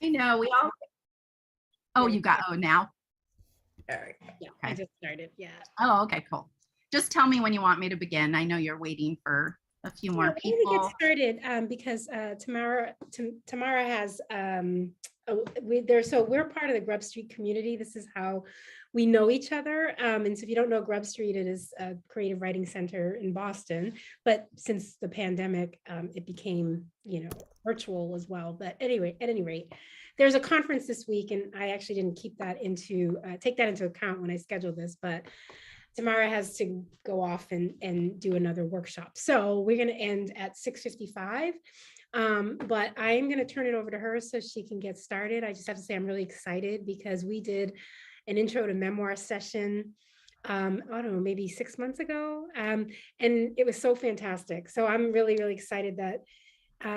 I know we all. Oh, you got, oh, now. All right. Yeah, I Okay. just started. Yeah. Oh, okay, cool. Just tell me when you want me to begin. I know you're waiting for a few more Why don't we get people. started? Because Tamara has we're part of the Grub Street community. This is how we know each other. And so if you don't know Grub Street, it is a creative writing center in Boston. But since the pandemic, it became, virtual as well. But anyway, at any rate, there's a conference this week, and I actually didn't take that into account when I scheduled this, but Tamara has to go off and do another workshop. So we're going to end at 6:55. But I am going to turn it over to her so she can get started. I just have to say I'm really excited because we did an intro to memoir session, I don't know, maybe 6 months ago. And it was so fantastic. So I'm really, really excited that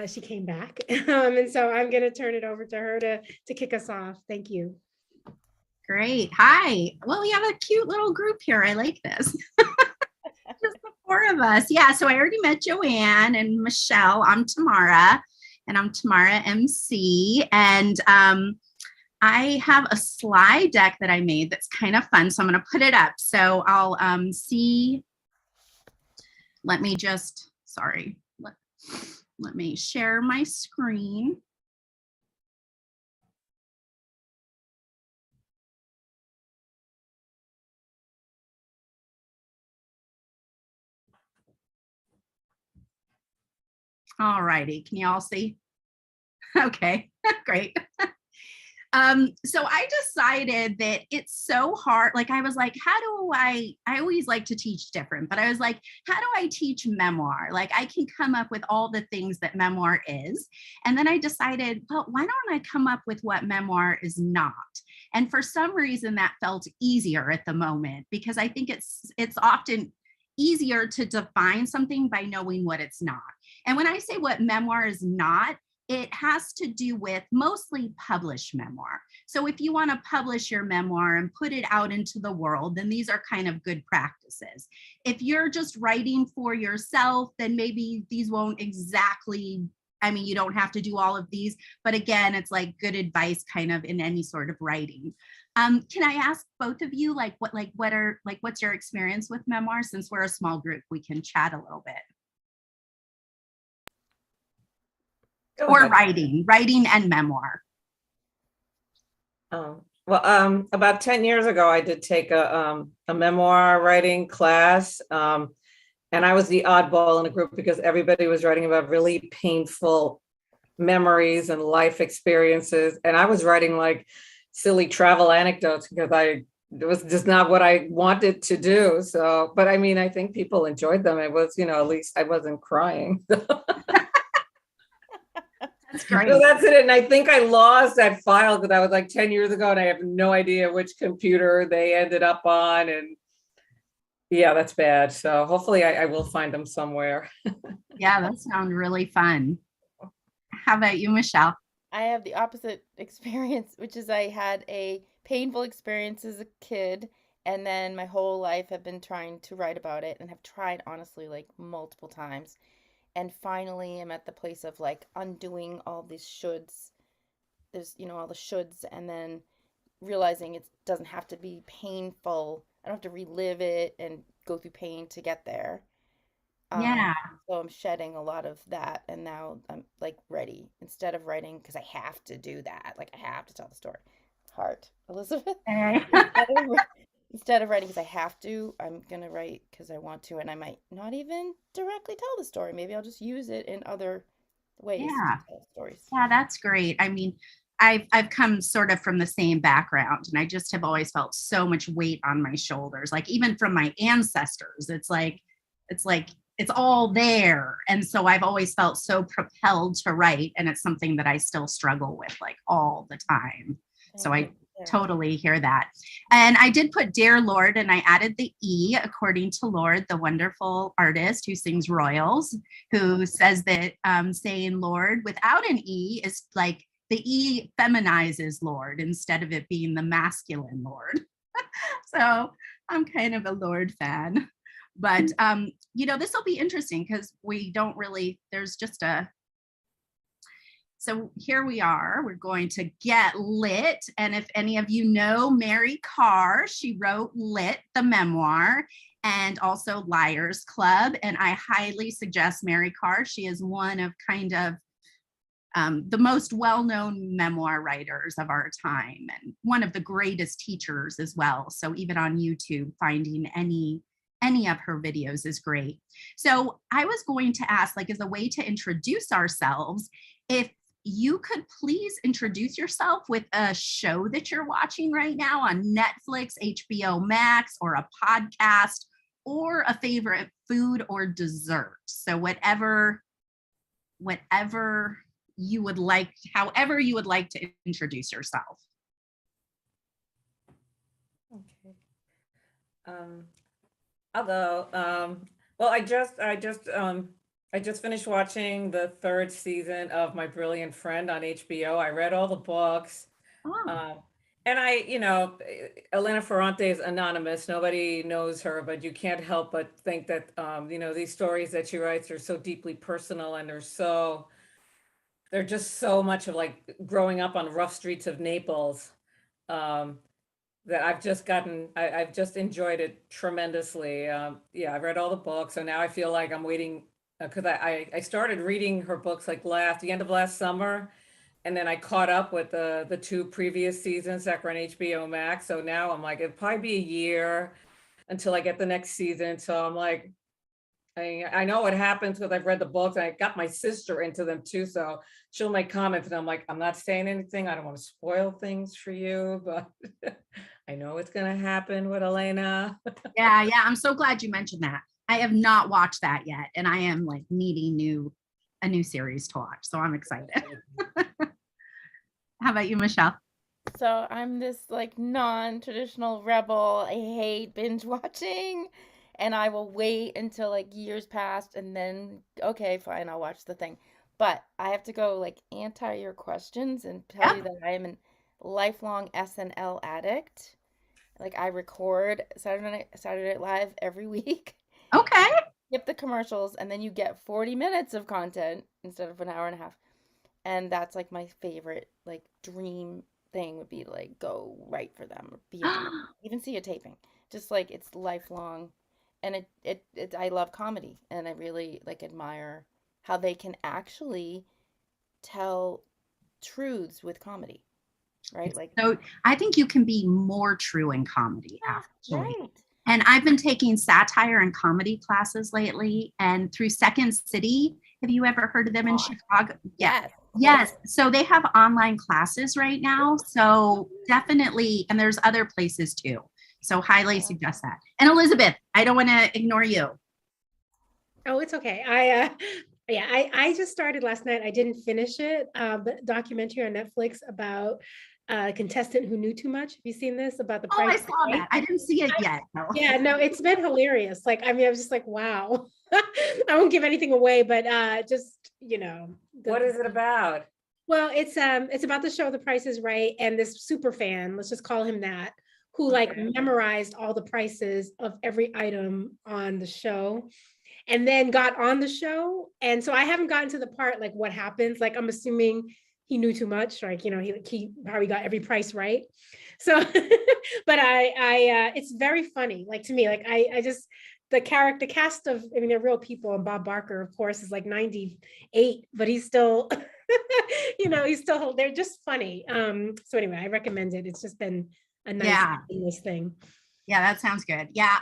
she came back. And so I'm going to turn it over to her to kick us off. Thank you. Great. Hi. Well, we have a cute little group here. I like this. Just the four of us. Yeah. So I already met Joanne and Michelle. I'm Tamara, and I'm Tamara MC. And I have a slide deck that I made that's kind of fun. So I'm going to put it up. So I'll see. Let me just, sorry. Let me share my screen. All righty, can you all see? Okay, great. So I decided that it's so hard. Like I was like, how do I always like to teach different, but I was like, how do I teach memoir? Like I can come up with all the things that memoir is. And then I decided, well, why don't I come up with what memoir is not? And for some reason that felt easier at the moment, because I think it's often easier to define something by knowing what it's not. And when I say what memoir is not, it has to do with mostly published memoir. So if you want to publish your memoir and put it out into the world, then these are kind of good practices. If you're just writing for yourself, then maybe these won't exactly, I mean, you don't have to do all of these, but again, it's like good advice kind of in any sort of writing. Can I ask both of you, what's your experience with memoir? Since we're a small group, we can chat a little bit. Or writing and memoir. About 10 years ago, I did take a memoir writing class. And I was the oddball in the group because everybody was writing about really painful memories and life experiences. And I was writing like silly travel anecdotes because it was just not what I wanted to do. So, but I mean, I think people enjoyed them. It was, at least I wasn't crying. That's great. So that's it. And I think I lost that file because that was like 10 years ago and I have no idea which computer they ended up on. And yeah, that's bad. So hopefully I will find them somewhere. Yeah, that sounds really fun. How about you, Michelle? I have the opposite experience, which is I had a painful experience as a kid. And then my whole life have been trying to write about it and have tried honestly like multiple times. And finally I'm at the place of like undoing all these shoulds. There's, all the shoulds, and then realizing it doesn't have to be painful. I don't have to relive it and go through pain to get there. Yeah. So I'm shedding a lot of that, and now I'm like ready instead of writing because I have to do that. Like I have to tell the story. Heart, Elizabeth. Instead of writing because I have to, I'm gonna write because I want to, and I might not even directly tell the story. Maybe I'll just use it in other ways to tell stories. Yeah, that's great. I mean, I've come sort of from the same background, and I just have always felt so much weight on my shoulders. Like even from my ancestors, it's like it's all there. And so I've always felt so propelled to write, and it's something that I still struggle with like all the time. So I totally hear that. And I did put Dear Lord, and I added the E according to Lord, the wonderful artist who sings Royals, who says that saying Lord without an E is like the E feminizes Lord instead of it being the masculine Lord. So I'm kind of a Lord fan. But, this will be interesting because we don't really, there's just So here we are. We're going to get lit. And if any of you know Mary Carr, she wrote Lit, the memoir, and also Liars Club. And I highly suggest Mary Carr. She is one of kind of the most well-known memoir writers of our time and one of the greatest teachers as well. So even on YouTube, finding any of her videos is great. So I was going to ask, like, as a way to introduce ourselves, if you could please introduce yourself with a show that you're watching right now on Netflix, HBO Max, or a podcast, or a favorite food or dessert. So whatever you would like, however you would like to introduce yourself. Okay. I'll go. Well, I just finished watching the third season of My Brilliant Friend on HBO. I read all the books. Oh. And Elena Ferrante is anonymous. Nobody knows her, but you can't help but think that, these stories that she writes are so deeply personal, and they're just so much of like growing up on rough streets of Naples, that I've just enjoyed it tremendously. Yeah, I've read all the books, so now I feel like I'm waiting, because I started reading her books like the end of last summer, and then I caught up with the two previous seasons that were on HBO Max. So now I'm like, it'll probably be a year until I get the next season. So I'm like, I know what happens because I've read the books. I got my sister into them too, so she'll make comments, and I'm like, I'm not saying anything. I don't want to spoil things for you, but I know it's gonna happen with Elena. Yeah, I'm so glad you mentioned that. I have not watched that yet, and I am like needing a new series to watch, so I'm excited. How about you, Michelle? So I'm this like non-traditional rebel. I hate binge watching, and I will wait until like years past and then okay, fine, I'll watch the thing. But I have to go like anti your questions and tell you Yep. that I am a lifelong SNL addict. Like I record Saturday Night Live every week. Okay. Skip the commercials, and then you get 40 minutes of content instead of an hour and a half. And that's like my favorite, like dream thing would be to like go write for them or be a director, even see a taping. Just like it's lifelong, and I love comedy, and I really like admire how they can actually tell truths with comedy, right? Like, So I think you can be more true in comedy, yeah, actually. right. And I've been taking satire and comedy classes lately, and through Second City. Have you ever heard of them in God, Chicago? Yeah. yes, Yes. So they have online classes right now. So definitely, and there's other places too. So highly suggest that. And Elizabeth, I don't want to ignore you. Oh, it's okay. I just started last night. I didn't finish it, but documentary on Netflix about a contestant who knew too much. Have you seen this about the Oh, price I is saw Right? that. I didn't see it yet. though. Yeah, no, it's been hilarious. Like, I mean, I was just like, wow. I won't give anything away, but just, What is it about? well, it's about the show The Price is Right, and this super fan, let's just call him that, who like Okay. memorized all the prices of every item on the show and then got on the show. And so I haven't gotten to the part like what happens. Like I'm assuming he knew too much, like he probably got every price right. So, but it's very funny. Like to me, like I just the cast of, I mean, they're real people, and Bob Barker, of course, is like 98, but he's still, they're just funny. So anyway, I recommend it. It's just been a nice seamless thing. Yeah, that sounds good. Yeah.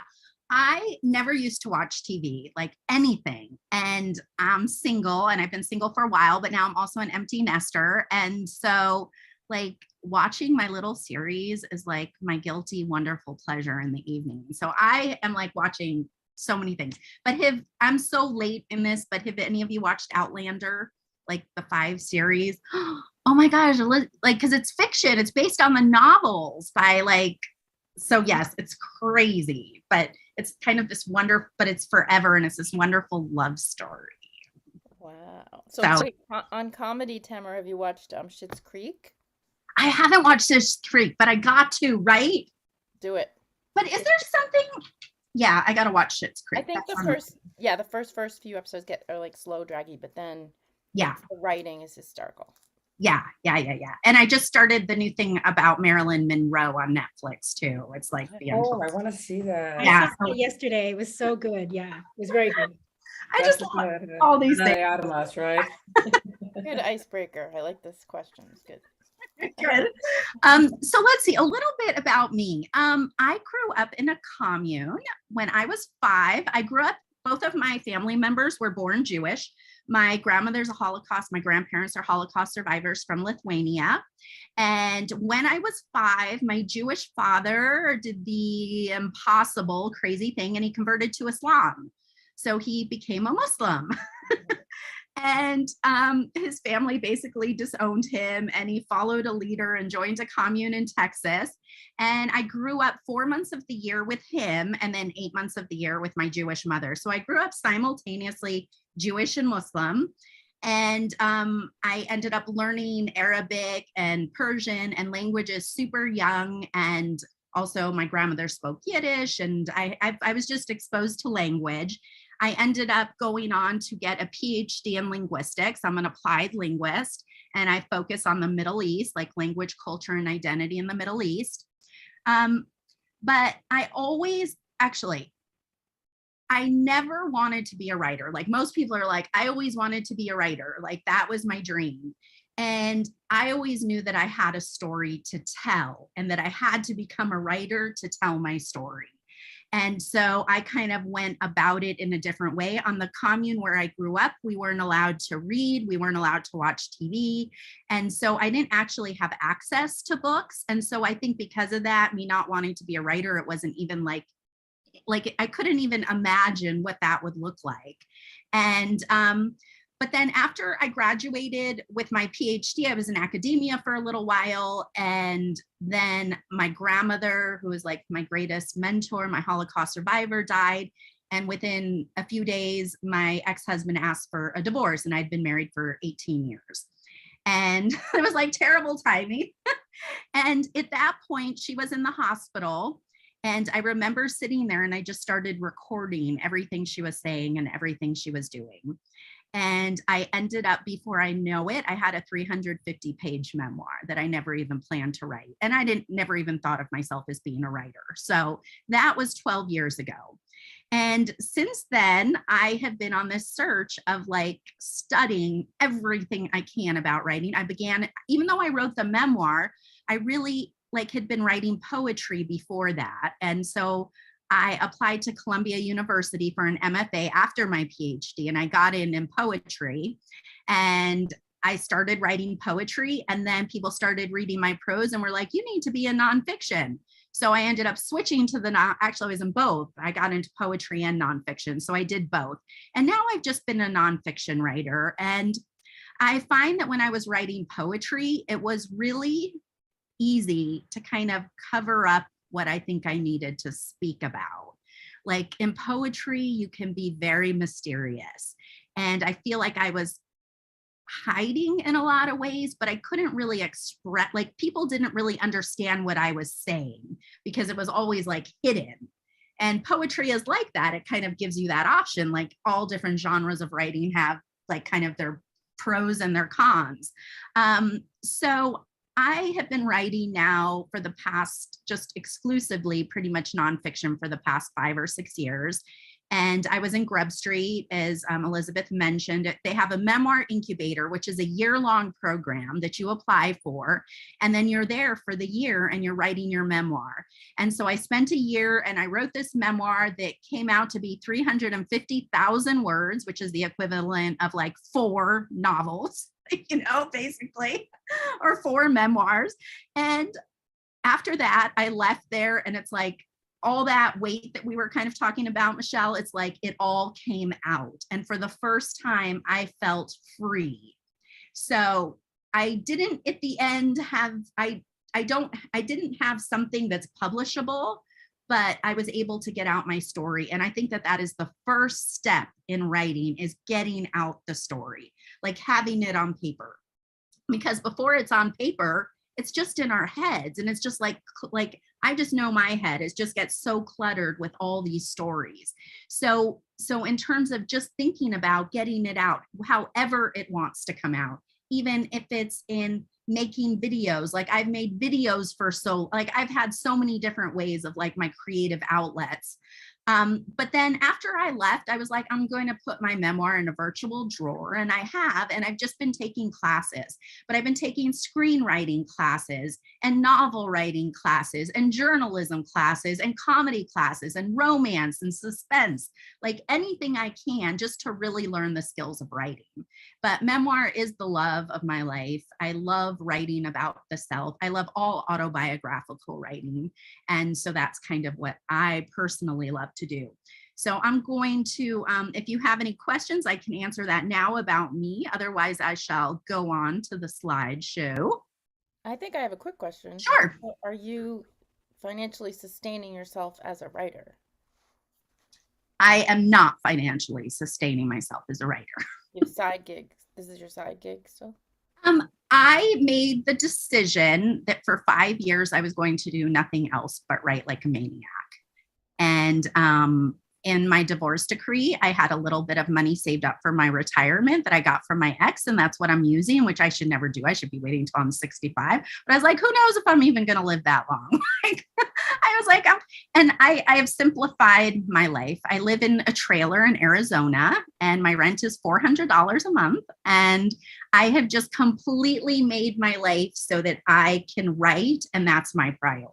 I never used to watch TV, like anything. And I'm single and I've been single for a while, but now I'm also an empty nester. And so, like, watching my little series is like my guilty, wonderful pleasure in the evening. So I am like watching so many things. But I'm so late in this, but have any of you watched Outlander, like the 5 series? Oh my gosh, like, because it's fiction, it's based on the novels by like, so yes, it's crazy, but it's kind of this but it's forever, and it's this wonderful love story. Wow. So So wait, on comedy, Tamara, have you watched Schitt's Creek? I haven't watched this Creek, but I got to, right? Do it. But is there something? Yeah, I gotta watch Schitt's Creek. I think Mm-hmm. the first few episodes are like slow, draggy, but then Yeah. the writing is hysterical. Yeah. And I just started the new thing about Marilyn Monroe on Netflix too. It's like the Oh, I want to see that. I saw yeah. So it yesterday. It was so good. Yeah, it was very good. I That's just love all these things. Artemis, right? Good icebreaker. I like this question. It's good. Good. So let's see a little bit about me. I grew up in a commune when I was 5. I grew up, both of my family members were born Jewish. My grandmother's a Holocaust, my grandparents are Holocaust survivors from Lithuania. And when I was 5, my Jewish father did the impossible, crazy thing and he converted to Islam. So he became a Muslim. And his family basically disowned him and he followed a leader and joined a commune in Texas. And I grew up 4 months of the year with him and then 8 months of the year with my Jewish mother. So I grew up simultaneously Jewish and Muslim. And I ended up learning Arabic and Persian and languages super young. And also my grandmother spoke Yiddish and I was just exposed to language. I ended up going on to get a PhD in linguistics. I'm an applied linguist and I focus on the Middle East, like language, culture, and identity in the Middle East. But I always, actually, I never wanted to be a writer. Like most people are like, I always wanted to be a writer. Like that was my dream. And I always knew that I had a story to tell and that I had to become a writer to tell my story. And so I kind of went about it in a different way. On the commune where I grew up, we weren't allowed to read, we weren't allowed to watch TV. And so I didn't actually have access to books. And so I think because of that, me not wanting to be a writer, it wasn't even like I couldn't even imagine what that would look like. And but then after I graduated with my PhD, I was in academia for a little while. And then my grandmother, who was like my greatest mentor, my Holocaust survivor, died. And within a few days, my ex-husband asked for a divorce and I'd been married for 18 years. And it was like terrible timing. And at that point, she was in the hospital. And I remember sitting there and I just started recording everything she was saying and everything she was doing. And I ended up, before I know it, I had a 350-page memoir that I never even planned to write. And I never even thought of myself as being a writer. So that was 12 years ago. And since then, I have been on this search of like studying everything I can about writing. I began, even though I wrote the memoir, I really like had been writing poetry before that. And so I applied to Columbia University for an MFA after my PhD, and I got in poetry. And I started writing poetry, and then people started reading my prose and were like, you need to be in nonfiction. So I ended up switching to actually I was in both. I got into poetry and nonfiction. So I did both. And now I've just been a nonfiction writer. And I find that when I was writing poetry, it was really easy to kind of cover up what I think I needed to speak about. Like in poetry, you can be very mysterious. And I feel like I was hiding in a lot of ways, but I couldn't really express, like people didn't really understand what I was saying because it was always like hidden. And poetry is like that. It kind of gives you that option. Like all different genres of writing have like kind of their pros and their cons. So I have been writing now for the past, just exclusively pretty much nonfiction for the past 5 or 6 years. And I was in Grub Street, as Elizabeth mentioned. They have a memoir incubator, which is a year-long program that you apply for. And then you're there for the year and you're writing your memoir. And so I spent a year and I wrote this memoir that came out to be 350,000 words, which is the equivalent of like 4 novels, you know, basically, or 4 memoirs. And after that, I left there and it's like, all that weight that we were kind of talking about, Michelle, it's like it all came out. And for the first time, I felt free. So I didn't at the end have, I didn't have something that's publishable, but I was able to get out my story. And I think that that is the first step in writing, is getting out the story, like having it on paper. Because before it's on paper, it's just in our heads. And it's just like I just know my head is just gets so cluttered with all these stories. So in terms of just thinking about getting it out, however it wants to come out, even if it's in making videos. Like I've made videos for like I've had so many different ways of like my creative outlets. But then after I left, I was like, I'm going to put my memoir in a virtual drawer. And I have, and I've just been taking classes, but I've been taking screenwriting classes and novel writing classes and journalism classes and comedy classes and romance and suspense, like anything I can just to really learn the skills of writing. But memoir is the love of my life. I love writing about the self. I love all autobiographical writing. And so that's kind of what I personally love to do. So I'm going to, if you have any questions, I can answer that now about me. Otherwise, I shall go on to the slideshow. I think I have a quick question. Sure. Are you financially sustaining yourself as a writer? I am not financially sustaining myself as a writer. You have side gigs. This is your side gig still? I made the decision that for 5 years I was going to do nothing else but write like a maniac. And in my divorce decree, I had a little bit of money saved up for my retirement that I got from my ex, and that's what I'm using, which I should never do. I should be waiting until I'm 65. But I was like, who knows if I'm even going to live that long? I was like, and I have simplified my life. I live in a trailer in Arizona, and my rent is $400 a month. And I have just completely made my life so that I can write, and that's my priority.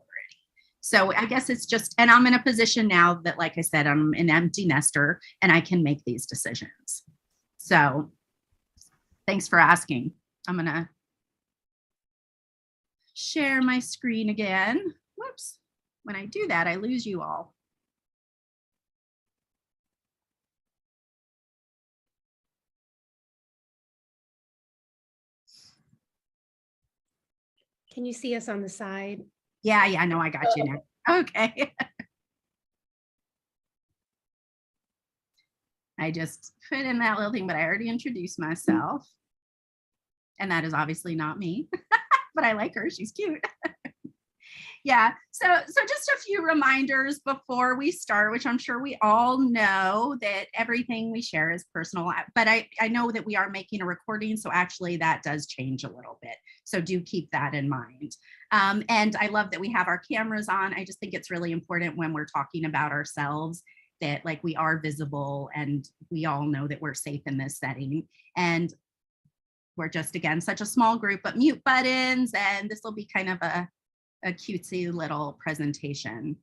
So I guess it's just, and I'm in a position now that, like I said, I'm an empty nester and I can make these decisions. So thanks for asking. I'm going to share my screen again. Whoops. When I do that, I lose you all. Can you see us on the side? Yeah, no, I got you now. Okay. I just put in that little thing, but I already introduced myself. And that is obviously not me, but I like her. She's cute. Yeah, so just a few reminders before we start, which I'm sure we all know that everything we share is personal, but I know that we are making a recording, so actually that does change a little bit. So do keep that in mind. And I love that we have our cameras on. I just think it's really important when we're talking about ourselves that like we are visible and we all know that we're safe in this setting. And we're just, again, such a small group, but mute buttons, and this will be kind of a cutesy little presentation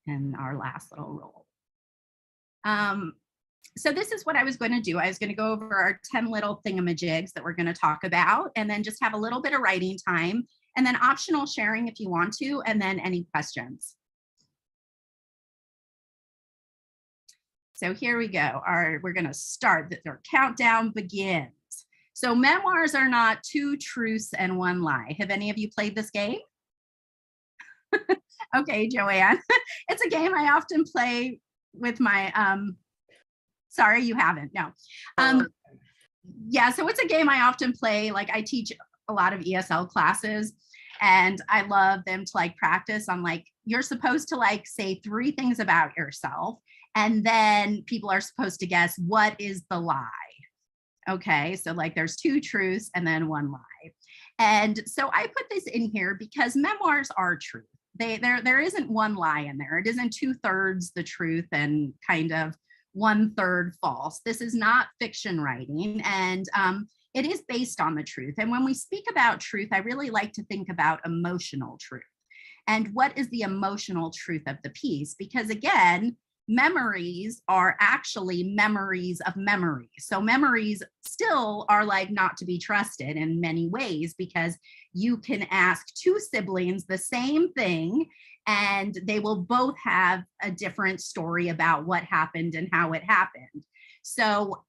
in our last little roll. So this is what I was going to do. I was going to go over our 10 little thingamajigs that we're going to talk about, and then just have a little bit of writing time, and then optional sharing if you want to, and then any questions. So here we go. We're going to start. Our countdown begins. So memoirs are not 2 truths and 1 lie. Have any of you played this game? Okay, Joanne. It's a game I often play with my, sorry, you haven't, no. Yeah, so it's a game I often play. Like I teach a lot of ESL classes, and I love them to like practice on like, you're supposed to like say 3 things about yourself, and then people are supposed to guess what is the lie. Okay, so like there's 2 truths and then 1 lie. And so I put this in here because memoirs are truth. There isn't 1 lie in there. It isn't 2/3 the truth and kind of 1/3 false. This is not fiction writing, and it is based on the truth. And when we speak about truth, I really like to think about emotional truth. And what is the emotional truth of the piece? Because again, memories are actually memories of memories. So memories still are like not to be trusted in many ways, because you can ask 2 siblings the same thing and they will both have a different story about what happened and how it happened. So,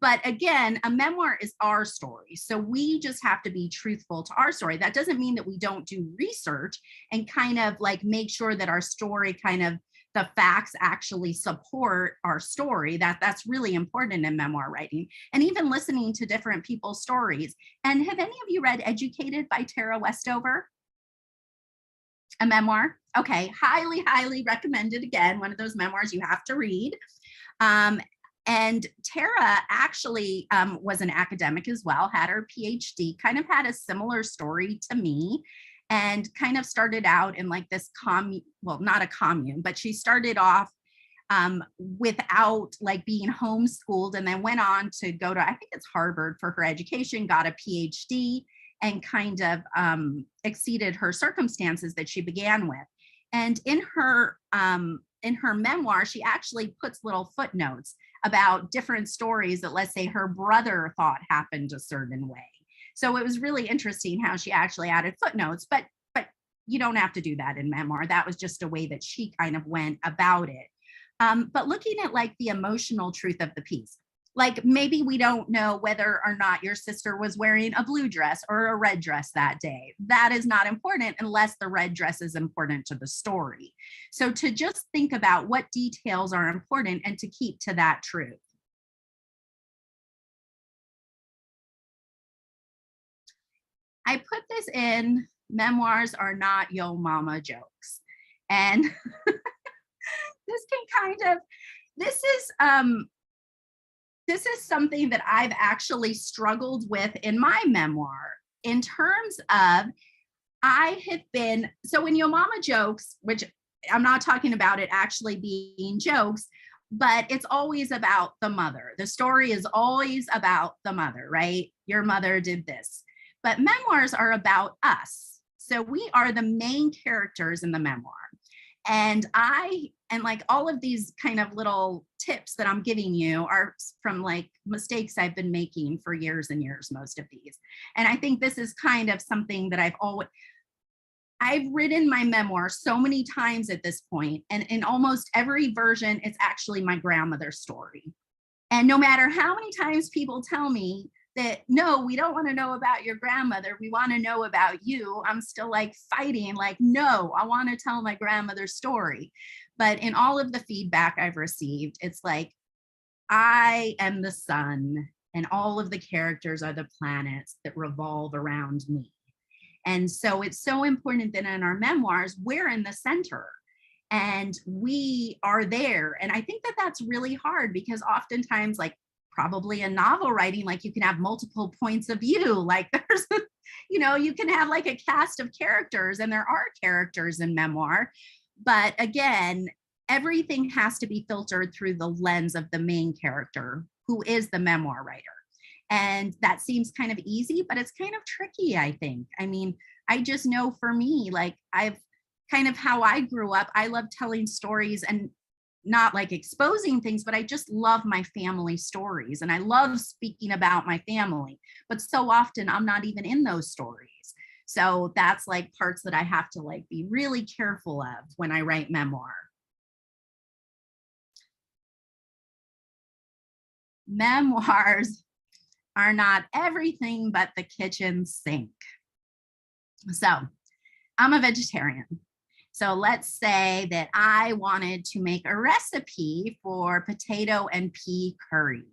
but again, a memoir is our story. So we just have to be truthful to our story. That doesn't mean that we don't do research and kind of like make sure that our story kind of the facts actually support our story. That's really important in memoir writing, and even listening to different people's stories. And have any of you read Educated by Tara Westover? A memoir? Okay, highly, highly recommended. Again, one of those memoirs you have to read. And Tara actually was an academic as well, had her PhD, kind of had a similar story to me, and kind of started out in like this well, not a commune, but she started off without like being homeschooled, and then went on to go to, I think it's Harvard for her education, got a PhD, and kind of exceeded her circumstances that she began with. And in her memoir, she actually puts little footnotes about different stories that, let's say, her brother thought happened a certain way. So it was really interesting how she actually added footnotes, but you don't have to do that in memoir. That was just a way that she kind of went about it. But looking at like the emotional truth of the piece, like maybe we don't know whether or not your sister was wearing a blue dress or a red dress that day. That is not important unless the red dress is important to the story. So to just think about what details are important and to keep to that truth. I put this in, memoirs are not yo mama jokes. And this can kind of, this is something that I've actually struggled with in my memoir, in terms of, I have been, so in Yo Mama Jokes, which I'm not talking about it actually being jokes, but it's always about the mother. The story is always about the mother, right? Your mother did this. But memoirs are about us. So we are the main characters in the memoir. And like all of these kind of little tips that I'm giving you are from like mistakes I've been making for years and years, most of these. And I think this is kind of something that I've written my memoir so many times at this point, and in almost every version, it's actually my grandmother's story. And no matter how many times people tell me that, no, we don't want to know about your grandmother, we want to know about you, I'm still like fighting, like, no, I want to tell my grandmother's story. But in all of the feedback I've received, it's like, I am the sun and all of the characters are the planets that revolve around me. And so it's so important that in our memoirs, we're in the center and we are there. And I think that that's really hard, because oftentimes, like probably in novel writing, like you can have multiple points of view, like there's, you can have like a cast of characters, and there are characters in memoir. But again, everything has to be filtered through the lens of the main character, who is the memoir writer. And that seems kind of easy, but it's kind of tricky, I think. I mean, I just know for me, like I've kind of how I grew up, I love telling stories and not like exposing things, but I just love my family stories. And I love speaking about my family, but so often I'm not even in those stories. So that's like parts that I have to like be really careful of when I write memoir. Memoirs are not everything but the kitchen sink. So I'm a vegetarian. So let's say that I wanted to make a recipe for potato and pea curry.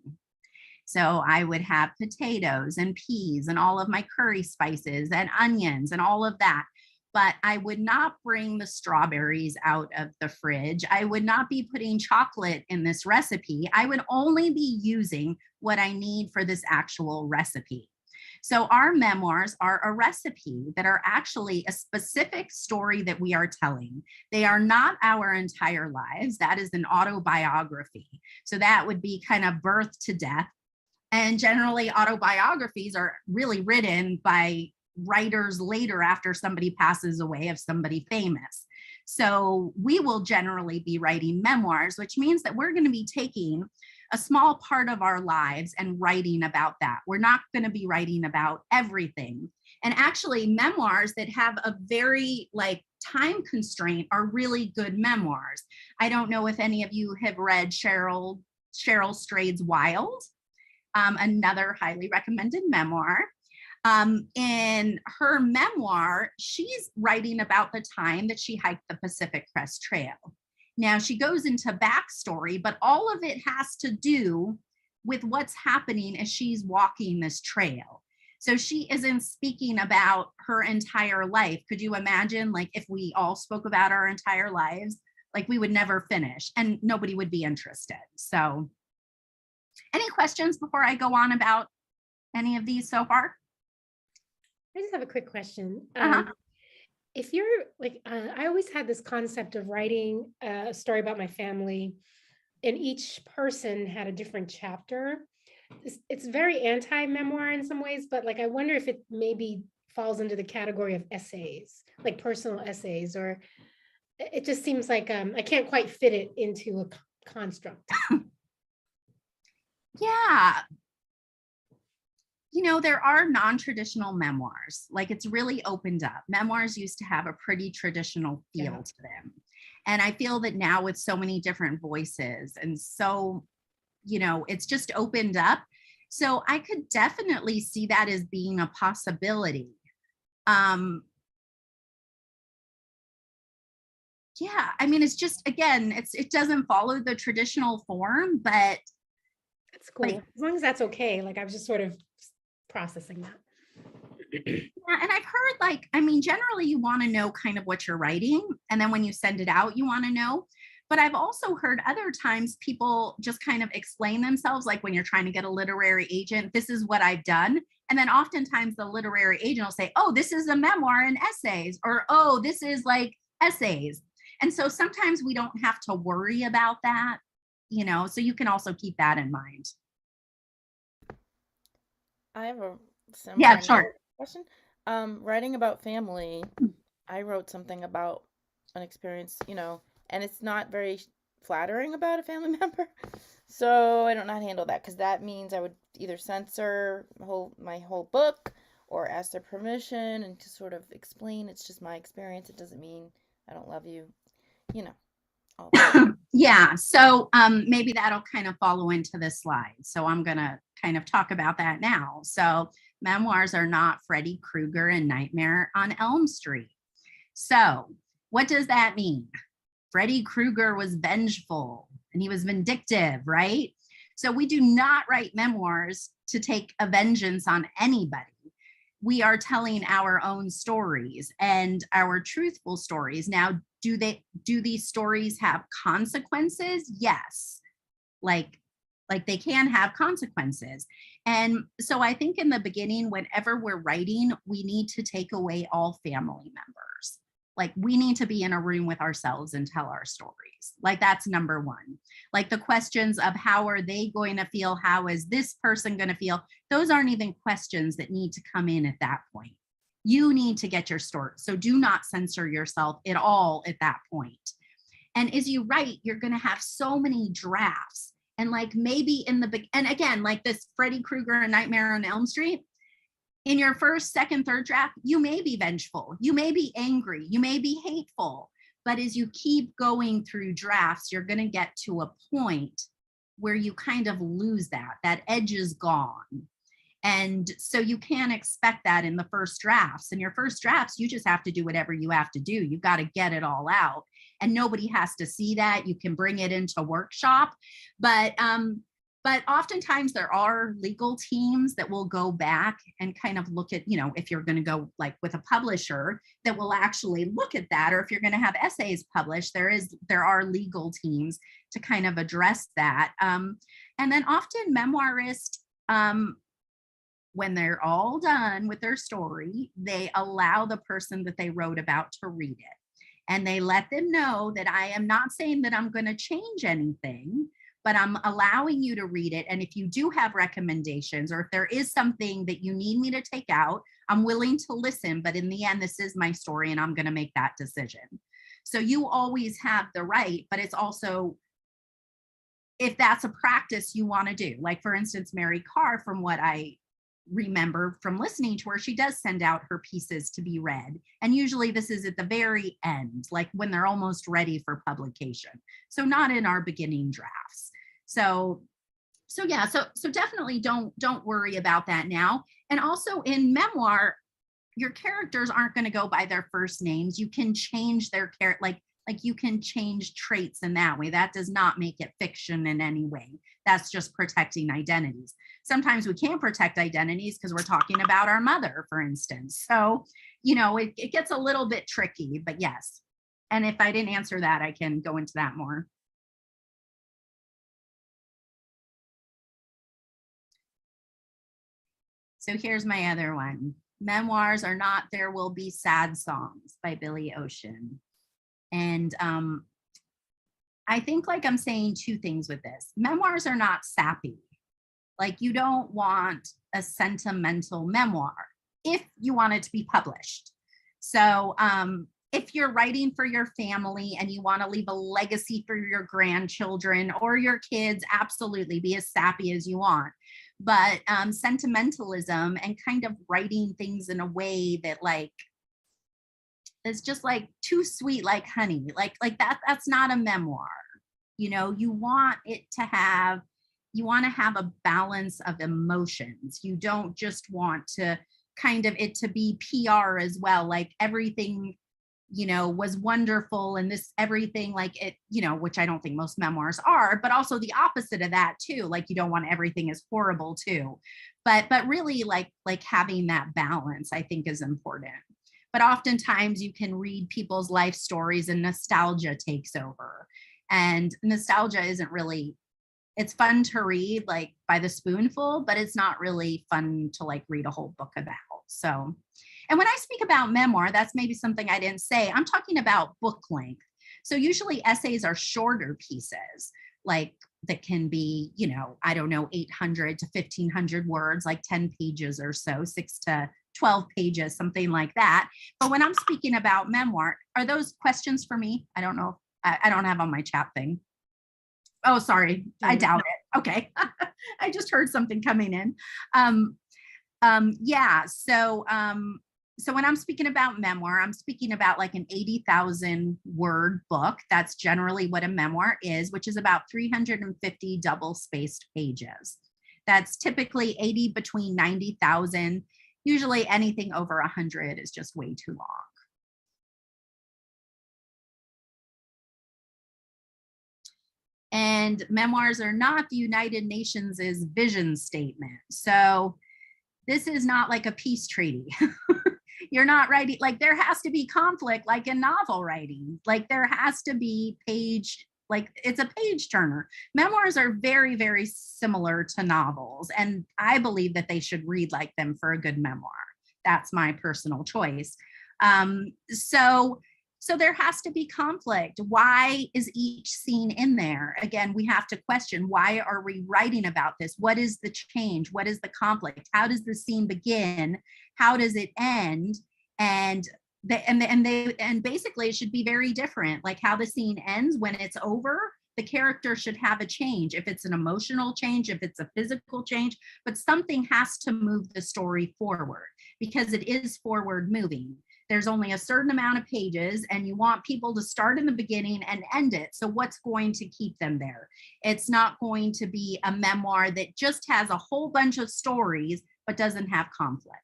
So I would have potatoes and peas and all of my curry spices and onions and all of that. But I would not bring the strawberries out of the fridge. I would not be putting chocolate in this recipe. I would only be using what I need for this actual recipe. So our memoirs are a recipe that are actually a specific story that we are telling. They are not our entire lives. That is an autobiography. So that would be kind of birth to death. And generally autobiographies are really written by writers later after somebody passes away, of somebody famous. So we will generally be writing memoirs, which means that we're going to be taking a small part of our lives and writing about that. We're not going to be writing about everything. And actually memoirs that have a very like time constraint are really good memoirs. I don't know if any of you have read Cheryl Strayed's Wild, another highly recommended memoir. In her memoir, she's writing about the time that she hiked the Pacific Crest Trail. Now she goes into backstory, but all of it has to do with what's happening as she's walking this trail. So she isn't speaking about her entire life. Could you imagine, like, if we all spoke about our entire lives, like we would never finish and nobody would be interested. So Any questions before I go on about any of these so far? I just have a quick question. Uh-huh. If you're like, I always had this concept of writing a story about my family, and each person had a different chapter. It's very anti-memoir in some ways, but like, I wonder if it maybe falls into the category of essays, like personal essays, or it just seems like I can't quite fit it into a construct. Yeah. You know, there are non-traditional memoirs. Like, it's really opened up. Memoirs used to have a pretty traditional feel to them. And I feel that now with so many different voices and so, you know, it's just opened up. So I could definitely see that as being a possibility. Yeah, I mean, it's just, again, it doesn't follow the traditional form, but That's cool. like, As long as that's okay. Like, I was just sort of processing that. yeah, and I've heard, like, I mean, generally you want to know kind of what you're writing, and then when you send it out, you want to know. But I've also heard other times people just kind of explain themselves, like when you're trying to get a literary agent, this is what I've done. And then oftentimes the literary agent will say, oh, this is a memoir and essays, or oh, this is like essays. And so sometimes we don't have to worry about that, you know, so you can also keep that in mind. I have a Yeah, similar sure. question. Writing about family, I wrote something about an experience, and it's not very flattering about a family member. So I don't know how to handle that because that means I would either censor my whole book or ask their permission and to sort of explain it's just my experience. It doesn't mean I don't love you, you know. All that. Yeah, so maybe that'll kind of follow into this slide. So I'm going to kind of talk about that now. So memoirs are not Freddy Krueger and Nightmare on Elm Street. So what does that mean? Freddy Krueger was vengeful and he was vindictive, right? So we do not write memoirs to take a vengeance on anybody. We are telling our own stories and our truthful stories. Now, do these stories have consequences? Yes. Like they can have consequences. And so I think in the beginning, whenever we're writing, we need to take away all family members. Like, we need to be in a room with ourselves and tell our stories. Like, that's number one. Like, the questions of how are they going to feel? How is this person going to feel? Those aren't even questions that need to come in at that point. You need to get your story. So do not censor yourself at all at that point. And as you write, you're going to have so many drafts. And like maybe and again, like this Freddy Krueger and Nightmare on Elm Street, in your first, second, third draft, you may be vengeful, you may be angry, you may be hateful, but as you keep going through drafts, you're going to get to a point where you kind of lose that edge is gone. And so you can't expect that in the first drafts. In your first drafts, you just have to do whatever you have to do. You got to get it all out. And nobody has to see that. You can bring it into workshop. But oftentimes there are legal teams that will go back and kind of look at, if you're going to go like with a publisher that will actually look at that, or if you're going to have essays published, there are legal teams to kind of address that. And then often memoirists, when they're all done with their story, they allow the person that they wrote about to read it. And they let them know that I am not saying that I'm going to change anything, but I'm allowing you to read it. And if you do have recommendations, or if there is something that you need me to take out, I'm willing to listen. But in the end, this is my story and I'm going to make that decision. So you always have the right, but it's also, if that's a practice you want to do, like for instance, Mary Carr, from what I remember from listening to her, she does send out her pieces to be read. And usually this is at the very end, like when they're almost ready for publication. So not in our beginning drafts. So yeah, so definitely don't worry about that now. And also in memoir, your characters aren't going to go by their first names. You can change their character, like you can change traits in that way. That does not make it fiction in any way. That's just protecting identities. Sometimes we can't protect identities because we're talking about our mother, for instance. So, it gets a little bit tricky, but yes. And if I didn't answer that, I can go into that more. So here's my other one. Memoirs are not There Will Be Sad Songs by Billy Ocean. And I think like I'm saying two things with this. Memoirs are not sappy. Like you don't want a sentimental memoir if you want it to be published. So if you're writing for your family and you want to leave a legacy for your grandchildren or your kids, absolutely be as sappy as you want. But sentimentalism and kind of writing things in a way that like it's just like too sweet like honey, like that's not a memoir. You know, you want to have a balance of emotions. You don't just want to kind of it to be PR as well, like everything, you know, was wonderful and this everything like it, you know, which I don't think most memoirs are, but also the opposite of that too. Like you don't want everything as horrible too. But really like having that balance, I think is important. But oftentimes you can read people's life stories and nostalgia takes over. And nostalgia isn't really, it's fun to read like by the spoonful, but it's not really fun to like read a whole book about. So, and when I speak about memoir, that's maybe something I didn't say. I'm talking about book length. So usually essays are shorter pieces, like that can be, you know, I don't know, 800 to 1500 words, like 10 pages or so, 6 to 12 pages, something like that. But when I'm speaking about memoir, are those questions for me? I don't know. I don't have on my chat thing. Oh, sorry. I doubt it. Okay. I just heard something coming in. Yeah. So when I'm speaking about memoir, I'm speaking about like an 80,000 word book. That's generally what a memoir is, which is about 350 double spaced pages. That's typically 80 between 90,000. Usually anything over 100 is just way too long. And memoirs are not the United Nations' vision statement. So this is not like a peace treaty. You're not writing, like there has to be conflict, like in novel writing, like there has to be page, like it's a page turner. Memoirs are very, very similar to novels. And I believe that they should read like them for a good memoir. That's my personal choice. So there has to be conflict. Why is each scene in there? Again, we have to question, why are we writing about this? What is the change? What is the conflict? How does the scene begin? How does it end? And basically it should be very different. Like how the scene ends when it's over, the character should have a change. If it's an emotional change, if it's a physical change, but something has to move the story forward because it is forward moving. There's only a certain amount of pages and you want people to start in the beginning and end it. So what's going to keep them there? It's not going to be a memoir that just has a whole bunch of stories, but doesn't have conflict.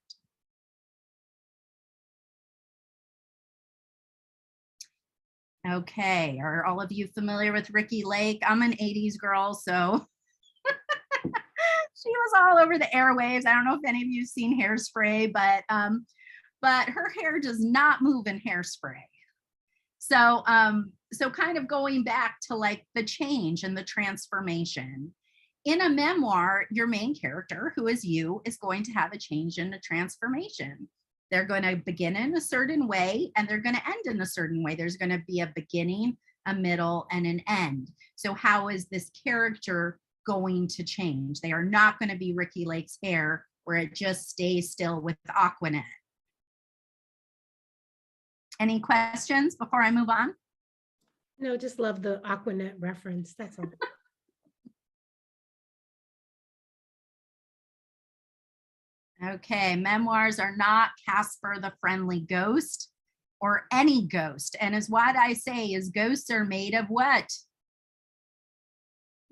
Okay, are all of you familiar with Ricki Lake? I'm an 80s girl, so she was all over the airwaves. I don't know if any of you have seen Hairspray, but her hair does not move in Hairspray. So kind of going back to like the change and the transformation. In a memoir, your main character, who is you, is going to have a change and a transformation. They're going to begin in a certain way and they're going to end in a certain way. There's going to be a beginning, a middle, and an end. So how is this character going to change? They are not going to be Ricki Lake's hair where it just stays still with Aquanet. Any questions before I move on? No, just love the Aquanet reference. That's all. Okay, memoirs are not Casper the Friendly Ghost or any ghost. And as what I say is ghosts are made of what?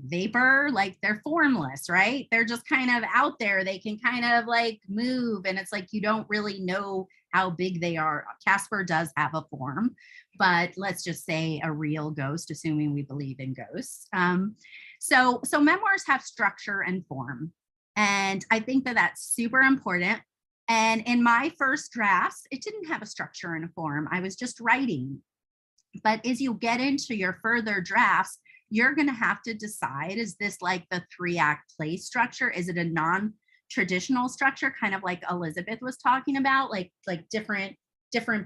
Vapor, like they're formless, right? They're just kind of out there. They can kind of like move and it's like you don't really know how big they are. Casper does have a form, but let's just say a real ghost, assuming we believe in ghosts. So memoirs have structure and form. And I think that that's super important. And in my first drafts, it didn't have a structure and a form. I was just writing. But as you get into your further drafts, you're going to have to decide, is this like the 3-act play structure? Is it a traditional structure, kind of like Elizabeth was talking about, like different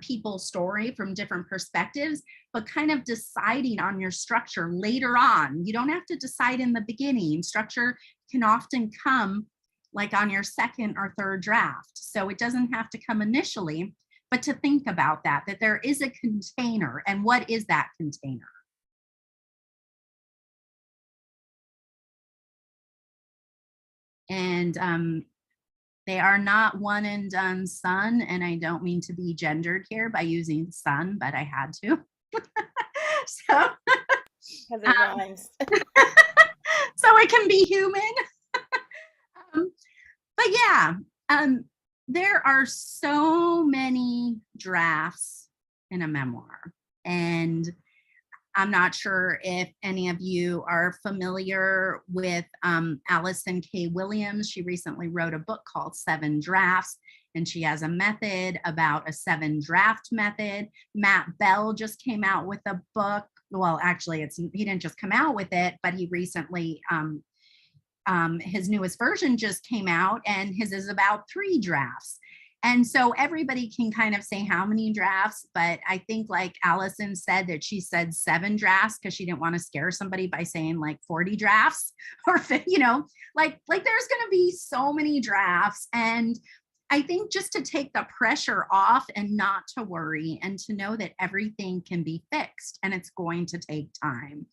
people's story from different perspectives, but kind of deciding on your structure later on. You don't have to decide in the beginning. Structure can often come like on your second or third draft. So it doesn't have to come initially, but to think about that there is a container, and what is that container? And they are not one and done son, and I don't mean to be gendered here by using son, but I had to. So Because it rhymes. so it can be human. But yeah, there are so many drafts in a memoir, and I'm not sure if any of you are familiar with Allison K. Williams. She recently wrote a book called 7 Drafts, and she has a method about a 7 draft method. Matt Bell just came out with a book. Well, actually, he didn't just come out with it, but he recently, his newest version just came out, and his is about 3 drafts. And so everybody can kind of say how many drafts, but I think like Allison said that she said 7 drafts because she didn't want to scare somebody by saying like 40 drafts or, you know, like there's going to be so many drafts. And I think just to take the pressure off and not to worry, and to know that everything can be fixed and it's going to take time.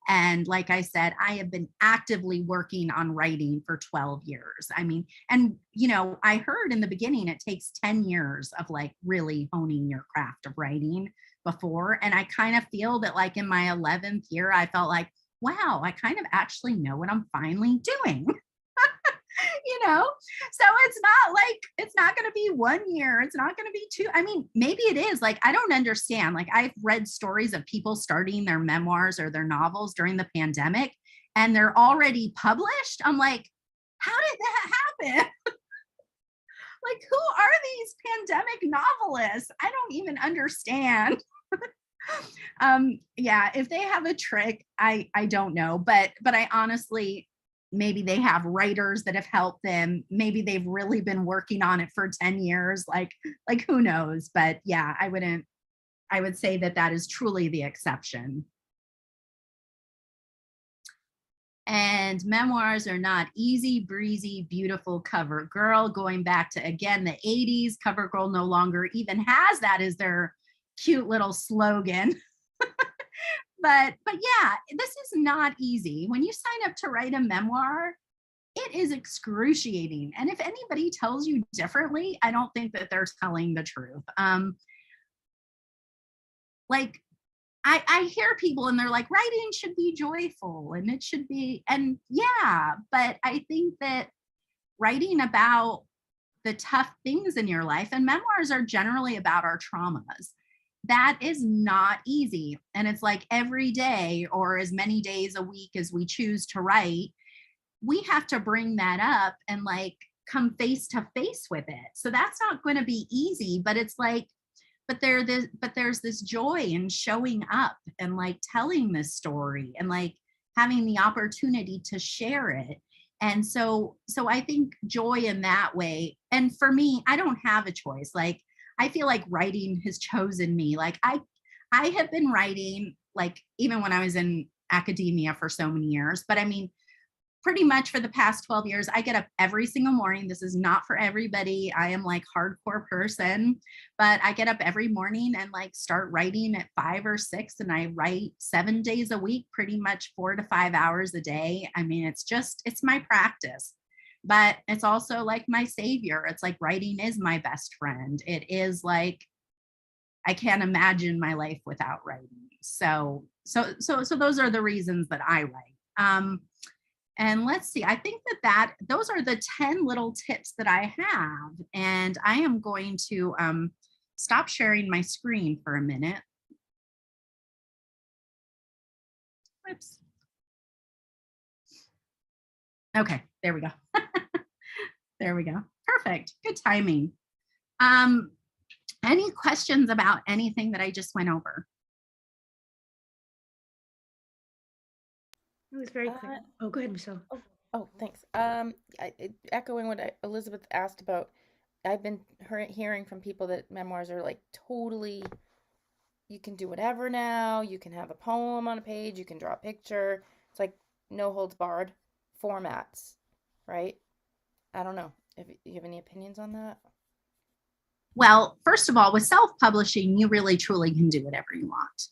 And like I said, I have been actively working on writing for 12 years. I mean, and you know, I heard in the beginning it takes 10 years of like really honing your craft of writing before. And I kind of feel that like in my 11th year, I felt like, wow, I kind of actually know what I'm finally doing. You know, so it's not going to be 1 year. It's not going to be 2. I mean, maybe it is. Like, I don't understand. Like, I've read stories of people starting their memoirs or their novels during the pandemic, and they're already published. I'm like, how did that happen? Like, who are these pandemic novelists? I don't even understand. Yeah, if they have a trick, I don't know, but I honestly, maybe they have writers that have helped them. Maybe they've really been working on it for 10 years. Like who knows? But yeah, I would say that is truly the exception. And memoirs are not easy breezy, beautiful cover girl. Going back to, again, the 80s, cover girl no longer even has that as their cute little slogan. But yeah, this is not easy. When you sign up to write a memoir, it is excruciating. And if anybody tells you differently, I don't think that they're telling the truth. Like I hear people and they're like, writing should be joyful and it should be, and yeah, but I think that writing about the tough things in your life, and memoirs are generally about our traumas, that is not easy. And it's like every day, or as many days a week as we choose to write, we have to bring that up and like come face to face with it. So that's not going to be easy, but it's like, but there's this joy in showing up and like telling this story and like having the opportunity to share it. And so I think joy in that way. And for me, I don't have a choice. Like, I feel like writing has chosen me. Like I have been writing, like even when I was in academia for so many years, but I mean, pretty much for the past 12 years, I get up every single morning. This is not for everybody. I am like hardcore person, but I get up every morning and like start writing at 5 or 6, and I write 7 days a week, pretty much 4 to 5 hours a day. I mean, it's my practice, but it's also like my savior. It's like writing is my best friend. It is like, I can't imagine my life without writing. So those are the reasons that I write. And let's see, I think that those are the 10 little tips that I have. And I am going to stop sharing my screen for a minute. Whoops. Okay, there we go. There we go. Perfect. Good timing. Any questions about anything that I just went over? It was very clear. Oh, go ahead, Michelle. Oh, Oh, thanks. Echoing what Elizabeth asked about, I've been hearing from people that memoirs are like totally, you can do whatever now. You can have a poem on a page, you can draw a picture. It's like no holds barred formats, right? I don't know. If you have any opinions on that? Well, first of all, with self-publishing, you really truly can do whatever you want.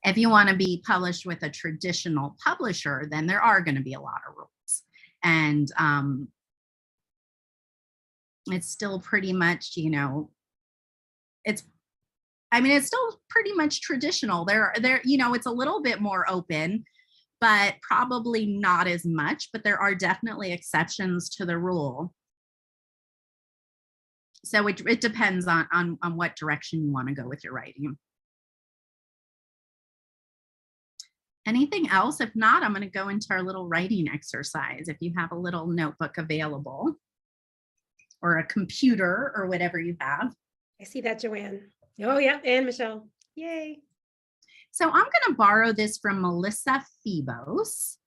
If you want to be published with a traditional publisher, then there are going to be a lot of rules. And it's still pretty much, it's it's still pretty much traditional. It's a little bit more open, but probably not as much, but there are definitely exceptions to the rule. So it depends on what direction you want to go with your writing. Anything else? If not, I'm going to go into our little writing exercise. If you have a little notebook available or a computer or whatever you have. I see that, Joanne. Oh, yeah. And Michelle. Yay. So I'm going to borrow this from Melissa Phoebos,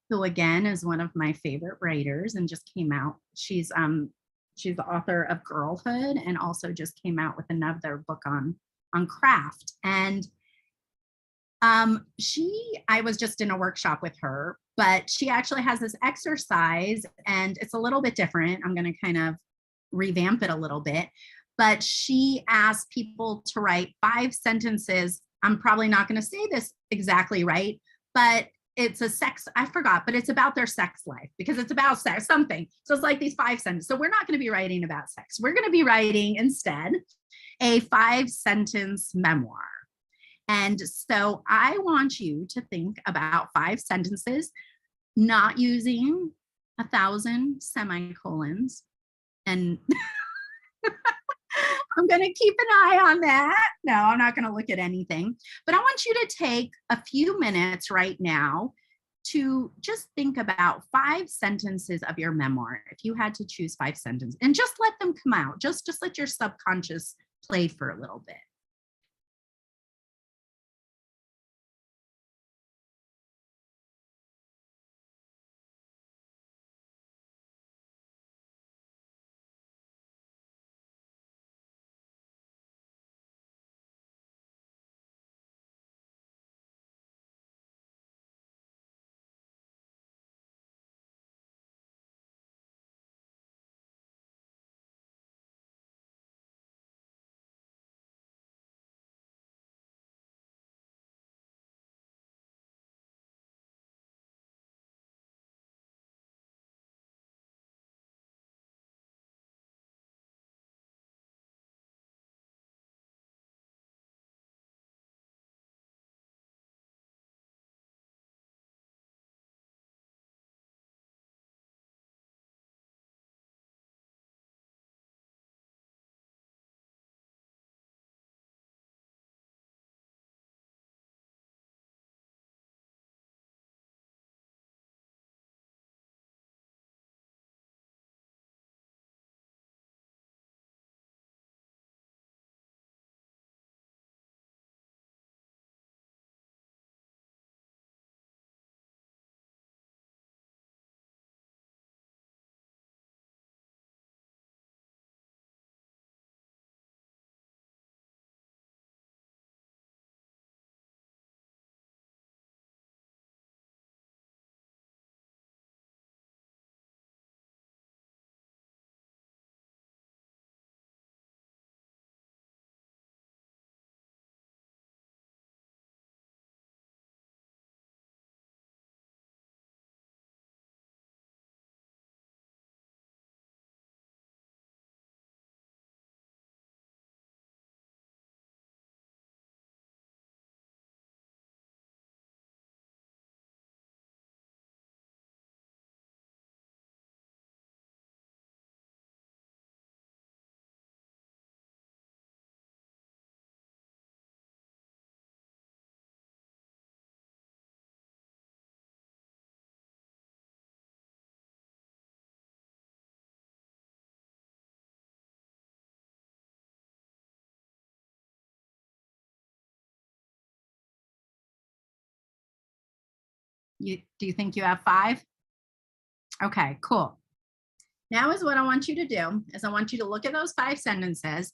who again is one of my favorite writers and just came out. She's the author of Girlhood and also just came out with another book on craft. And I was just in a workshop with her, but she actually has this exercise and it's a little bit different. I'm going to kind of revamp it a little bit, but she asked people to write 5 sentences. I'm probably not going to say this exactly right, but it's I forgot, but it's about their sex life because it's about sex, something. So it's like these 5 sentences. So we're not going to be writing about sex. We're going to be writing instead a 5-sentence memoir. And so I want you to think about 5 sentences, not using 1,000 semicolons. And I'm going to keep an eye on that. No, I'm not going to look at anything. But I want you to take a few minutes right now to just think about 5 sentences of your memoir. If you had to choose 5 sentences and just let them come out, just let your subconscious play for a little bit. Do you think you have 5? Okay, cool. Now is what I want you to do is I want you to look at those 5 sentences.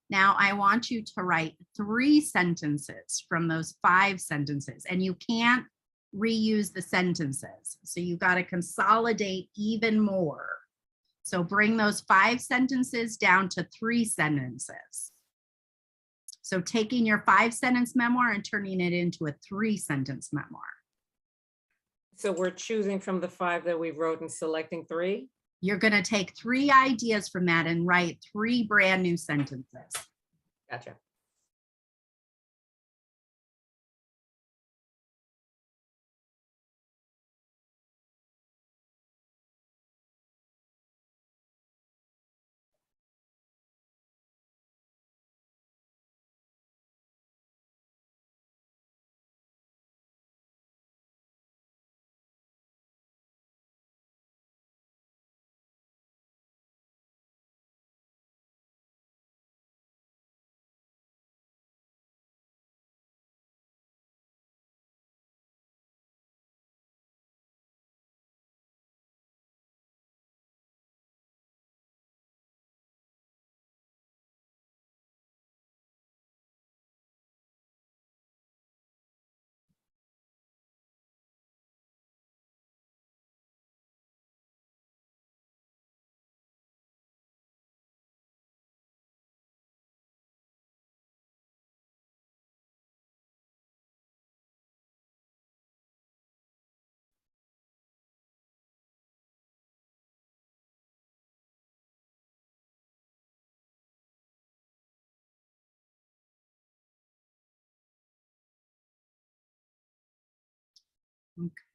Now I want you to write 3 sentences from those 5 sentences, and you can't reuse the sentences. So you got to consolidate even more. So bring those 5 sentences down to 3 sentences. So taking your 5-sentence memoir and turning it into a 3-sentence memoir. So we're choosing from the 5 that we wrote and selecting 3? You're going to take 3 ideas from that and write 3 brand new sentences. Gotcha.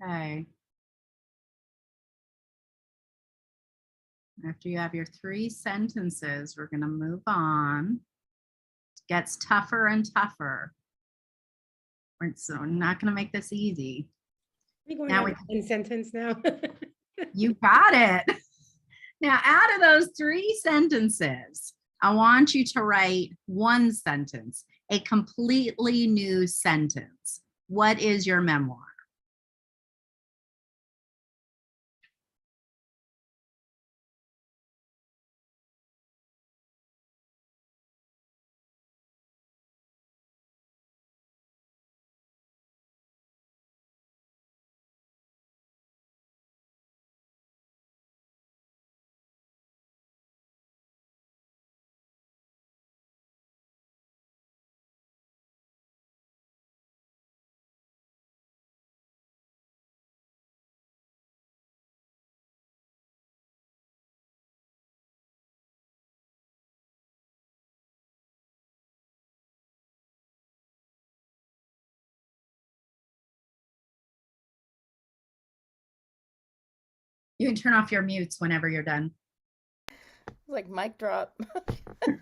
Okay. After you have your 3 sentences, we're going to move on. It gets tougher and tougher. So we're not going to make this easy. We're going Now on in sentence now. You got it. Now, out of those 3 sentences, I want you to write 1 sentence, a completely new sentence. What is your memoir? You can turn off your mutes whenever you're done. Like mic drop. That's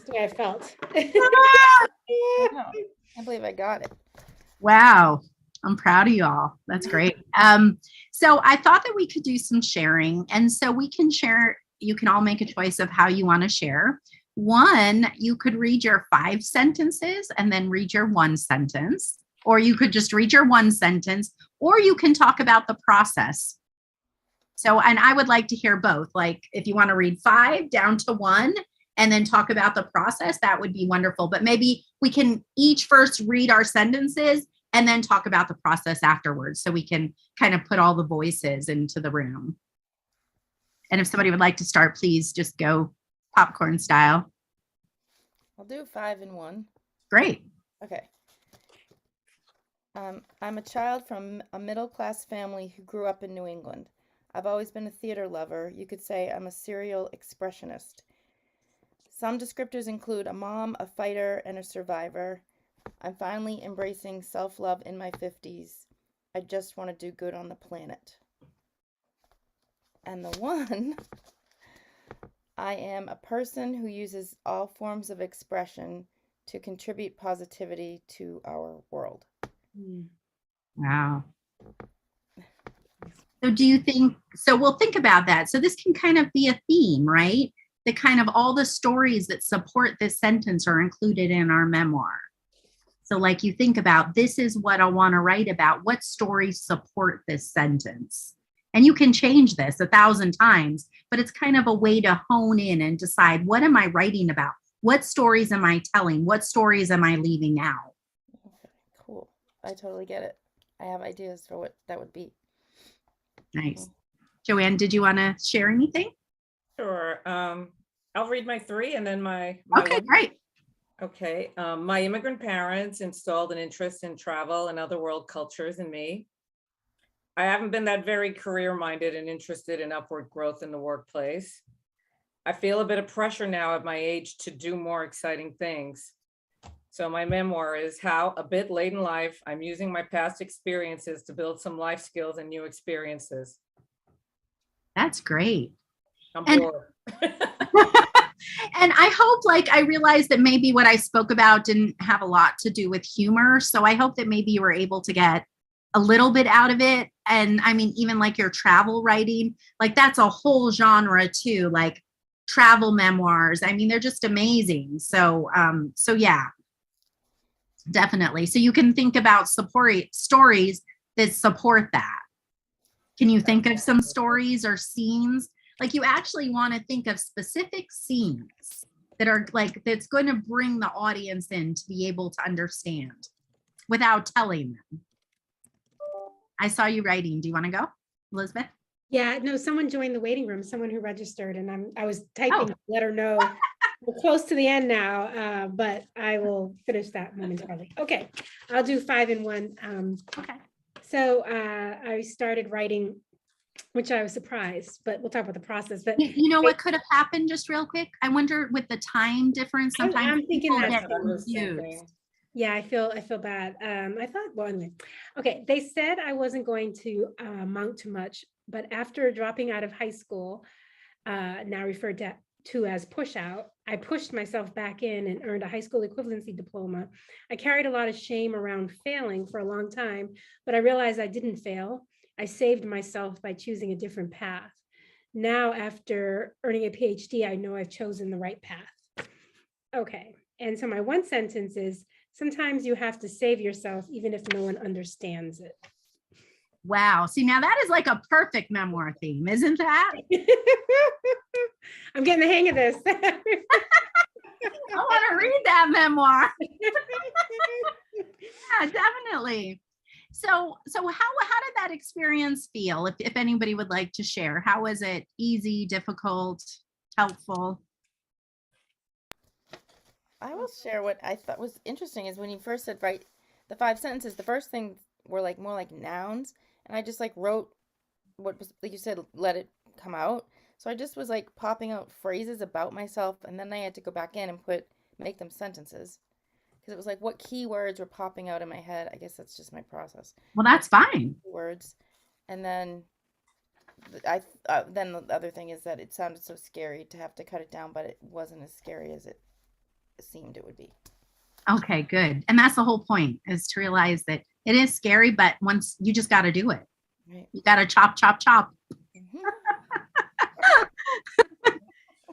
the way I felt. I know. I can't believe I got it. Wow. I'm proud of you all. That's great. So I thought that we could do some sharing. And so we can share, you can all make a choice of how you want to share. One, you could read your 5 sentences and then read your 1 sentence, or you could just read your 1 sentence, or you can talk about the process. So, and I would like to hear both. Like if you want to read 5 down to 1 and then talk about the process, that would be wonderful. But maybe we can each first read our sentences and then talk about the process afterwards, so we can kind of put all the voices into the room. And if somebody would like to start, please just go popcorn style. I'll do 5 in 1. Great. Okay. I'm a child from a middle-class family who grew up in New England. I've always been a theater lover. You could say I'm a serial expressionist. Some descriptors include a mom, a fighter, and a survivor. I'm finally embracing self-love in my 50s. I just want to do good on the planet. And the 1, I am a person who uses all forms of expression to contribute positivity to our world. Wow. So do you think, so we'll think about that. So this can kind of be a theme, right? The kind of all the stories that support this sentence are included in our memoir. So like you think about, this is what I want to write about. What stories support this sentence? And you can change this 1,000 times, but it's kind of a way to hone in and decide, what am I writing about? What stories am I telling? What stories am I leaving out? Okay, cool. I totally get it. I have ideas for what that would be. Nice. Joanne, did you want to share anything? Sure. I'll read my three and then my Okay, one. great. Okay. My immigrant parents installed an interest in travel and other world cultures in me. I haven't been that very career-minded and interested in upward growth in the workplace. I feel a bit of pressure now at my age to do more exciting things. So my memoir is how, a bit late in life, I'm using my past experiences to build some life skills and new experiences. That's great. I'm And- bored. And I hope, like, I realized that maybe what I spoke about didn't have a lot to do with humor. So I hope that maybe you were able to get a little bit out of it. And I mean, even like your travel writing, like that's a whole genre too, like travel memoirs. I mean, they're just amazing. So, so yeah, definitely. So you can think about support stories that support that. Can you think of some stories or scenes? Like you actually want to think of specific scenes that are like, that's going to bring the audience in to be able to understand without telling them. I saw you writing. Do you want to go, Elizabeth? Yeah, no, someone joined the waiting room, someone who registered, and I was typing to Oh. let her know we're close to the end now, but I will finish that momentarily. Okay, I'll do 5 in 1. Okay. So I started writing, which I was surprised, but we'll talk about the process. But You know what could have happened, just real quick? I wonder with the time difference, sometimes I'm thinking people that's get what I was confused. thinking. yeah, I feel bad. I thought, well, anyway, okay. They said I wasn't going to amount to much, but after dropping out of high school, now referred to as push out, I pushed myself back in and earned a high school equivalency diploma. I carried a lot of shame around failing for a long time, but I realized I didn't fail. I saved myself by choosing a different path. Now, after earning a PhD, I know I've chosen the right path. Okay, and so my one sentence is, sometimes you have to save yourself even if no one understands it. Wow. See, now that is like a perfect memoir theme, isn't that? I'm getting the hang of this. I want to read that memoir. Yeah, definitely. So how did that experience feel? If anybody would like to share, how was it? Easy, difficult, helpful? I will share what I thought was interesting is when you first said write the 5 sentences, the first thing were like more like nouns. And I just like wrote what was, like you said, let it come out. So I just was like popping out phrases about myself. And then I had to go back in and make them sentences. Because it was like what keywords were popping out in my head. I guess that's just my process. Well, that's fine. Words. And then then the other thing is that it sounded so scary to have to cut it down, but it wasn't as scary as it seemed it would be. Okay, good. And that's the whole point, is to realize that it is scary, but once you just got to do it. Right. You got to chop, chop, chop. Mhm.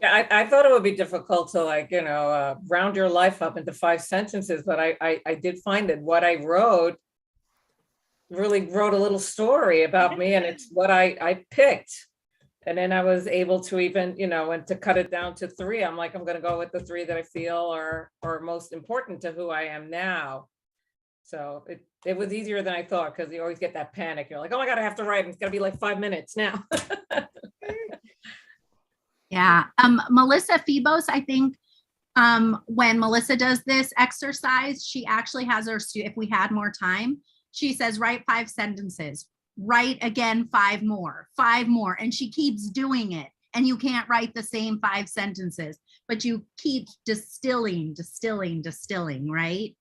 Yeah, I thought it would be difficult to round your life up into 5 sentences, but I did find that what I wrote really wrote a little story about me, and it's what I picked. And then I was able to even, and to cut it down to 3, I'm like, I'm going to go with the 3 that I feel are most important to who I am now. So it was easier than I thought, because you always get that panic. You're like, oh my God, I have to write. It's going to be like 5 minutes now. Yeah. Melissa Phoebos, I think, when Melissa does this exercise, she actually has her, if we had more time, she says, write 5 sentences, write again 5 more, 5 more. And she keeps doing it. And you can't write the same 5 sentences, but you keep distilling, right?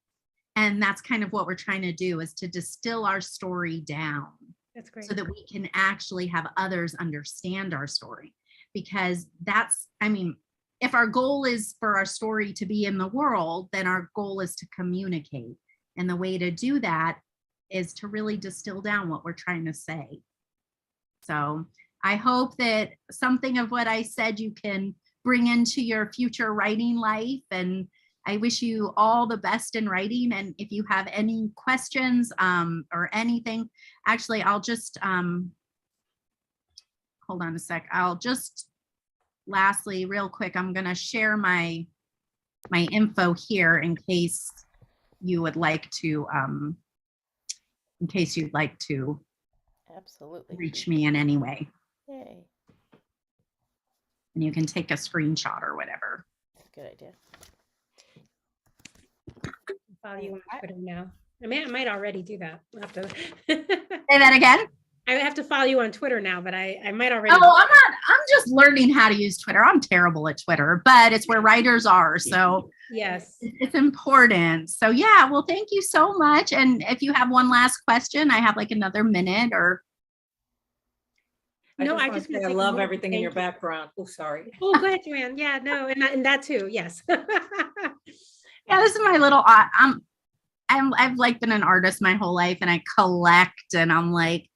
And that's kind of what we're trying to do, is to distill our story down. That's great. So that we can actually have others understand our story. Because that's, I mean, if our goal is for our story to be in the world, then our goal is to communicate. And the way to do that is to really distill down what we're trying to say. So I hope that something of what I said you can bring into your future writing life, and I wish you all the best in writing. And if you have any questions or anything, actually, I'll just hold on a sec. I'll just lastly, real quick, I'm going to share my info here in case you would like to Absolutely. reach me in any way. Yay. And you can take a screenshot or whatever. That's a good idea. Follow you on Twitter now. I might already do that. I'll have to Say that again. I have to follow you on Twitter now, but I might already. Oh, I'm just learning how to use Twitter. I'm terrible at Twitter, but it's where writers are. So Yes. it's important. So yeah, well, thank you so much. And if you have one last question, I have like another minute or. No, I wanna just say wanna I take a love moment. everything in your Thank you. background. Oh, sorry. Oh, go ahead, Joanne. Yeah, no, and that too. Yes. Yeah, this is my little, I've like been an artist my whole life and I collect and I'm like,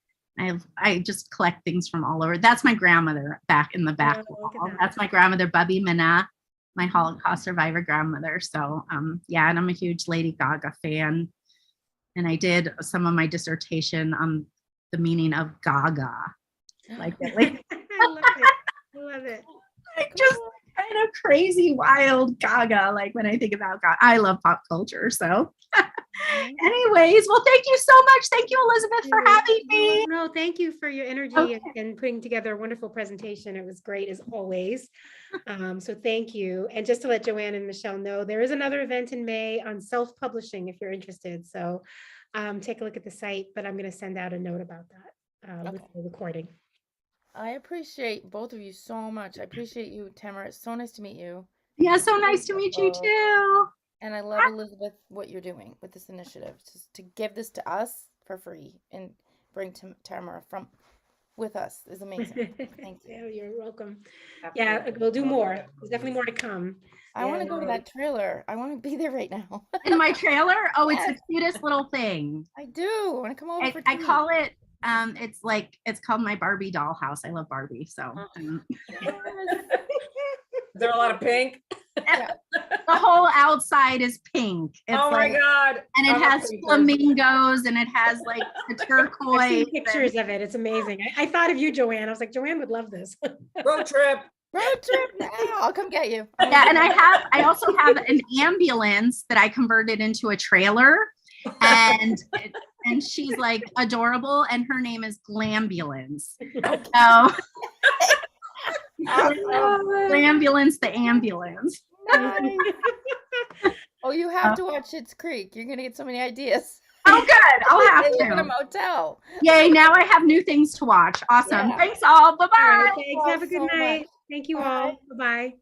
I just collect things from all over. That's my grandmother back in the back Oh, look at wall. that. That's my grandmother, Bubby Minna, my Holocaust survivor grandmother. So yeah, and I'm a huge Lady Gaga fan. And I did some of my dissertation on the meaning of Gaga. Like, I love it. I love it. like just kind of crazy, wild Gaga. Like when I think about Gaga, I love pop culture. So anyways, well, thank you so much. Thank you, Elizabeth, for having me. No, thank you for your energy Okay. and putting together a wonderful presentation. It was great as always. So thank you. And just to let Joanne and Michelle know, there is another event in May on self-publishing if you're interested. So take a look at the site, but I'm going to send out a note about that with the recording. I appreciate both of you so much. I appreciate you, Tamara. It's so nice to meet you. Yeah, so nice to meet you too. And I love, Elizabeth, what you're doing with this initiative, just to give this to us for free and bring Tamara with us is amazing. Thank you. Yeah, you're welcome. Absolutely. Yeah, we'll do more. There's definitely more to come. I want to go to that trailer. I want to be there right now. In my trailer, oh, it's Yes. the cutest little thing. I do. I want to come over for I tea. call it. It's called my Barbie doll house. I love Barbie, so Yes. Is there a lot of pink? Yeah. the whole outside is pink. It's Oh my God. and it I'm a has pink person. flamingos and it has like the I've turquoise. seen pictures of it. It's amazing. I thought of you, Joanne. I was like, Joanne would love this. Road trip. Road trip now. I'll come get you. Yeah, and I also have an ambulance that I converted into a trailer, and she's like adorable, and her name is Glambulance. So Glambulance, the ambulance. Nice. Oh, you have to watch Schitt's Creek. You're gonna get so many ideas. Oh, good. I'll have They live in a to. motel. Yay! Now I have new things to watch. Awesome. Yeah. Thanks all. Bye bye. All right, thanks. Have a good so much. night. Thank you all. Bye-bye.